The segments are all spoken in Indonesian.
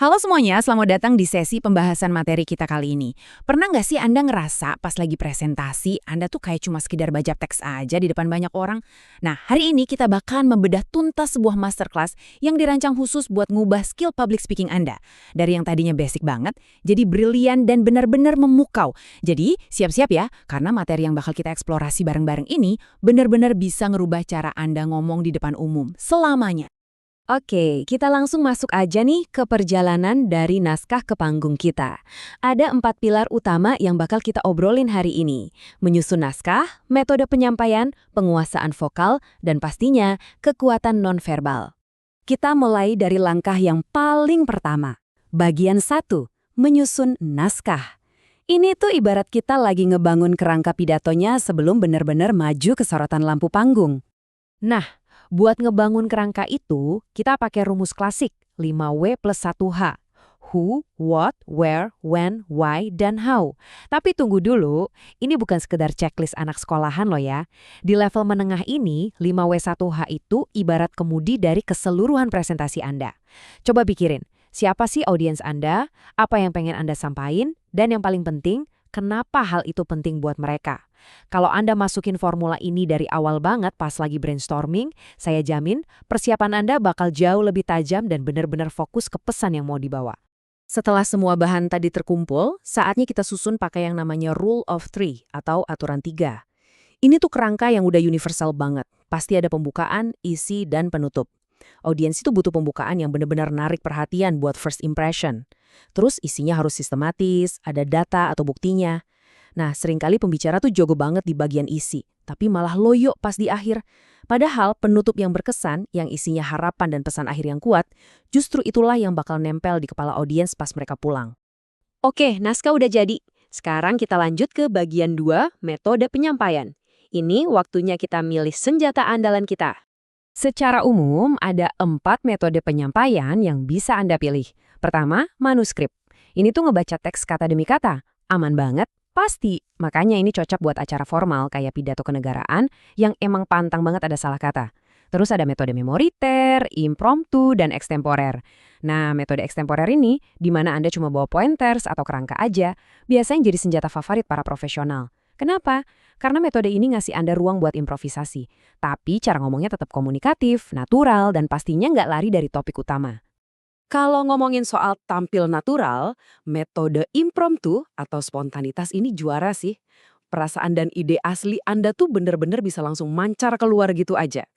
Halo semuanya, selamat datang di sesi pembahasan materi kita kali ini. Pernah nggak sih Anda ngerasa pas lagi presentasi, Anda tuh kayak cuma sekedar baca teks aja di depan banyak orang? Nah, hari ini kita bakalan membedah tuntas sebuah masterclass yang dirancang khusus buat ngubah skill public speaking Anda. Dari yang tadinya basic banget, jadi brilian dan benar-benar memukau. Jadi, siap-siap ya, karena materi yang bakal kita eksplorasi bareng-bareng ini benar-benar bisa ngerubah cara Anda ngomong di depan umum selamanya. Oke, kita langsung masuk aja nih ke perjalanan dari naskah ke panggung kita. Ada 4 pilar utama yang bakal kita obrolin hari ini. Menyusun naskah, metode penyampaian, penguasaan vokal, dan pastinya kekuatan nonverbal. Kita mulai dari langkah yang paling pertama. Bagian 1, menyusun naskah. Ini tuh ibarat kita lagi ngebangun kerangka pidatonya sebelum benar-benar maju ke sorotan lampu panggung. Nah, buat ngebangun kerangka itu, kita pakai rumus klasik 5W plus 1H. Who, what, where, when, why, dan how. Tapi tunggu dulu, ini bukan sekedar checklist anak sekolahan loh ya. Di level menengah ini, 5W1H itu ibarat kemudi dari keseluruhan presentasi Anda. Coba pikirin, siapa sih audiens Anda, apa yang pengen Anda sampaikan, dan yang paling penting, kenapa hal itu penting buat mereka. Kalau Anda masukin formula ini dari awal banget pas lagi brainstorming, saya jamin persiapan Anda bakal jauh lebih tajam dan benar-benar fokus ke pesan yang mau dibawa. Setelah semua bahan tadi terkumpul, saatnya kita susun pakai yang namanya Rule of Three atau aturan 3. Ini tuh kerangka yang udah universal banget. Pasti ada pembukaan, isi, dan penutup. Audiens itu butuh pembukaan yang benar-benar narik perhatian buat first impression. Terus isinya harus sistematis, ada data atau buktinya. Nah, seringkali pembicara tuh jago banget di bagian isi, tapi malah loyo pas di akhir. Padahal penutup yang berkesan, yang isinya harapan dan pesan akhir yang kuat, justru itulah yang bakal nempel di kepala audiens pas mereka pulang. Oke, naskah udah jadi. Sekarang kita lanjut ke bagian 2, metode penyampaian. Ini waktunya kita milih senjata andalan kita. Secara umum, ada 4 metode penyampaian yang bisa Anda pilih. Pertama, manuskrip. Ini tuh ngebaca teks kata demi kata. Aman banget. Pasti, makanya ini cocok buat acara formal kayak pidato kenegaraan yang emang pantang banget ada salah kata. Terus ada metode memoriter, impromptu, dan extemporer. Nah, metode extemporer ini, di mana Anda cuma bawa pointers atau kerangka aja, biasanya jadi senjata favorit para profesional. Kenapa? Karena metode ini ngasih Anda ruang buat improvisasi. Tapi cara ngomongnya tetap komunikatif, natural, dan pastinya nggak lari dari topik utama. Kalau ngomongin soal tampil natural, metode impromptu atau spontanitas ini juara sih. Perasaan dan ide asli Anda tuh bener-bener bisa langsung mancar keluar gitu aja.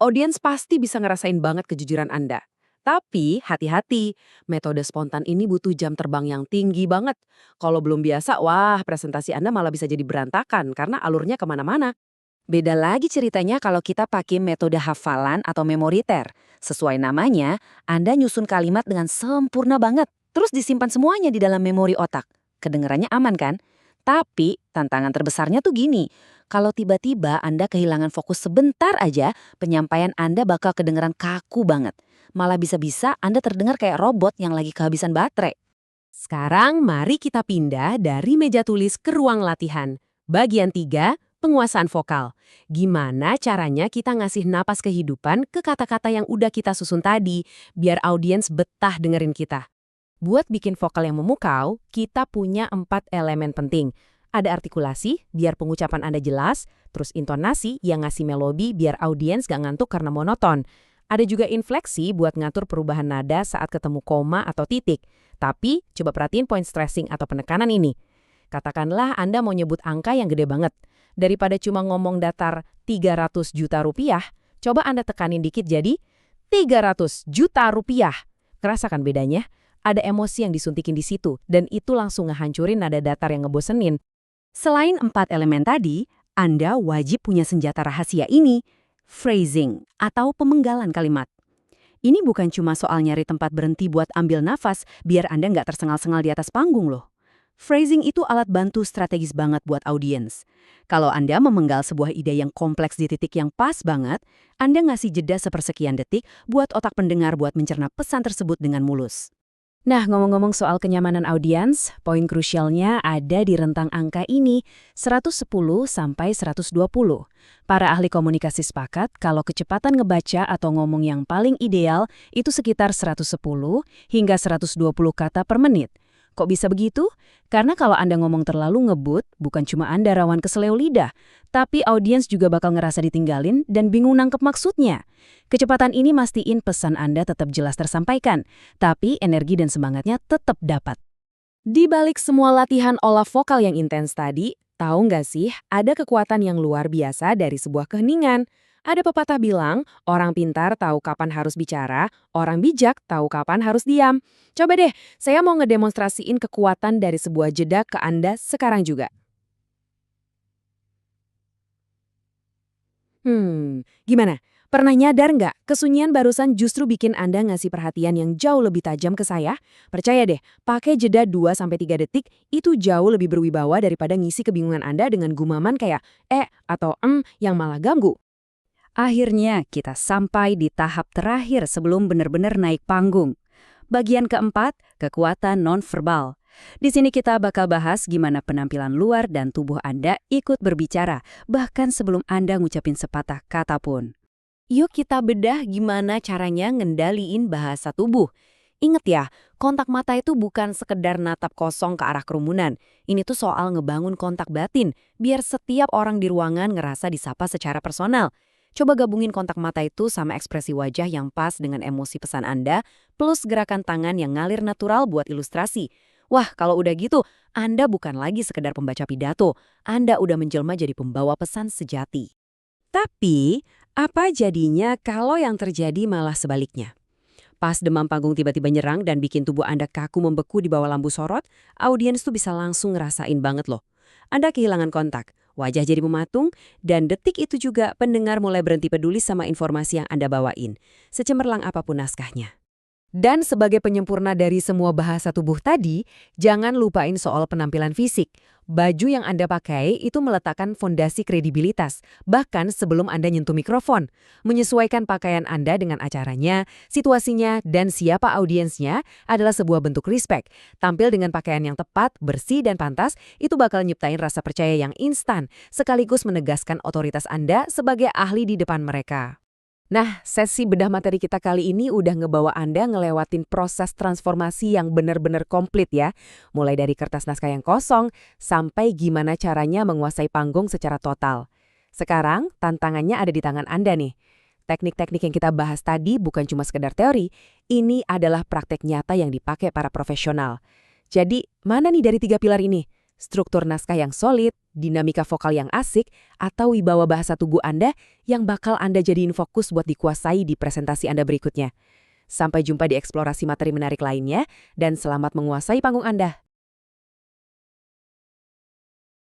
Audiens pasti bisa ngerasain banget kejujuran Anda. Tapi hati-hati, metode spontan ini butuh jam terbang yang tinggi banget. Kalau belum biasa, wah presentasi Anda malah bisa jadi berantakan karena alurnya kemana-mana. Beda lagi ceritanya kalau kita pakai metode hafalan atau memoriter. Sesuai namanya, Anda nyusun kalimat dengan sempurna banget, terus disimpan semuanya di dalam memori otak. Kedengarannya aman kan? Tapi tantangan terbesarnya tuh gini, kalau tiba-tiba Anda kehilangan fokus sebentar aja, penyampaian Anda bakal kedengaran kaku banget. Malah bisa-bisa Anda terdengar kayak robot yang lagi kehabisan baterai. Sekarang mari kita pindah dari meja tulis ke ruang latihan. Bagian 3. Penguasaan vokal. Gimana caranya kita ngasih napas kehidupan ke kata-kata yang udah kita susun tadi, biar audiens betah dengerin kita. Buat bikin vokal yang memukau, kita punya 4 elemen penting. Ada artikulasi, biar pengucapan Anda jelas, terus intonasi yang ngasih melodi biar audiens gak ngantuk karena monoton. Ada juga infleksi buat ngatur perubahan nada saat ketemu koma atau titik. Tapi, coba perhatiin point stressing atau penekanan ini. Katakanlah Anda mau nyebut angka yang gede banget. Daripada cuma ngomong datar 300 juta rupiah, coba Anda tekanin dikit jadi 300 juta rupiah. Kerasakan bedanya? Ada emosi yang disuntikin di situ, dan itu langsung ngehancurin nada datar yang ngebosenin. Selain 4 elemen tadi, Anda wajib punya senjata rahasia ini, phrasing atau pemenggalan kalimat. Ini bukan cuma soal nyari tempat berhenti buat ambil nafas, biar Anda nggak tersengal-sengal di atas panggung loh. Phrasing itu alat bantu strategis banget buat audiens. Kalau Anda memenggal sebuah ide yang kompleks di titik yang pas banget, Anda ngasih jeda sepersekian detik buat otak pendengar buat mencerna pesan tersebut dengan mulus. Nah, ngomong-ngomong soal kenyamanan audiens, poin krusialnya ada di rentang angka ini, 110 sampai 120. Para ahli komunikasi sepakat kalau kecepatan ngebaca atau ngomong yang paling ideal itu sekitar 110 hingga 120 kata per menit. Kok bisa begitu? Karena kalau Anda ngomong terlalu ngebut, bukan cuma Anda rawan keseleo lidah, tapi audiens juga bakal ngerasa ditinggalin dan bingung nangkep maksudnya. Kecepatan ini mastiin pesan Anda tetap jelas tersampaikan, tapi energi dan semangatnya tetap dapat. Di balik semua latihan olah vokal yang intens tadi, tahu nggak sih ada kekuatan yang luar biasa dari sebuah keheningan? Ada pepatah bilang, orang pintar tahu kapan harus bicara, orang bijak tahu kapan harus diam. Coba deh, saya mau ngedemonstrasiin kekuatan dari sebuah jeda ke Anda sekarang juga. Gimana? Pernah nyadar nggak, kesunyian barusan justru bikin Anda ngasih perhatian yang jauh lebih tajam ke saya? Percaya deh, pakai jeda 2-3 detik, itu jauh lebih berwibawa daripada ngisi kebingungan Anda dengan gumaman kayak atau yang malah ganggu. Akhirnya, kita sampai di tahap terakhir sebelum benar-benar naik panggung. Bagian keempat, kekuatan nonverbal. Di sini kita bakal bahas gimana penampilan luar dan tubuh Anda ikut berbicara, bahkan sebelum Anda ngucapin sepatah kata pun. Yuk kita bedah gimana caranya ngendaliin bahasa tubuh. Ingat ya, kontak mata itu bukan sekedar natap kosong ke arah kerumunan. Ini tuh soal ngebangun kontak batin, biar setiap orang di ruangan ngerasa disapa secara personal. Coba gabungin kontak mata itu sama ekspresi wajah yang pas dengan emosi pesan Anda, plus gerakan tangan yang ngalir natural buat ilustrasi. Wah, kalau udah gitu, Anda bukan lagi sekedar pembaca pidato, Anda udah menjelma jadi pembawa pesan sejati. Tapi, apa jadinya kalau yang terjadi malah sebaliknya? Pas demam panggung tiba-tiba nyerang dan bikin tubuh Anda kaku membeku di bawah lampu sorot, audiens tuh bisa langsung ngerasain banget loh. Anda kehilangan kontak, wajah jadi mematung, dan detik itu juga pendengar mulai berhenti peduli sama informasi yang Anda bawain, secemerlang apapun naskahnya. Dan sebagai penyempurna dari semua bahasa tubuh tadi, jangan lupain soal penampilan fisik. Baju yang Anda pakai itu meletakkan fondasi kredibilitas, bahkan sebelum Anda nyentuh mikrofon. Menyesuaikan pakaian Anda dengan acaranya, situasinya, dan siapa audiensnya adalah sebuah bentuk respect. Tampil dengan pakaian yang tepat, bersih, dan pantas, itu bakal nyiptain rasa percaya yang instan, sekaligus menegaskan otoritas Anda sebagai ahli di depan mereka. Nah, sesi bedah materi kita kali ini udah ngebawa Anda ngelewatin proses transformasi yang benar-benar komplit ya. Mulai dari kertas naskah yang kosong, sampai gimana caranya menguasai panggung secara total. Sekarang, tantangannya ada di tangan Anda nih. Teknik-teknik yang kita bahas tadi bukan cuma sekedar teori, ini adalah praktek nyata yang dipakai para profesional. Jadi, mana nih dari 3 pilar ini? Struktur naskah yang solid, dinamika vokal yang asik, atau wibawa bahasa tubuh Anda yang bakal Anda jadiin fokus buat dikuasai di presentasi Anda berikutnya. Sampai jumpa di eksplorasi materi menarik lainnya, dan selamat menguasai panggung Anda.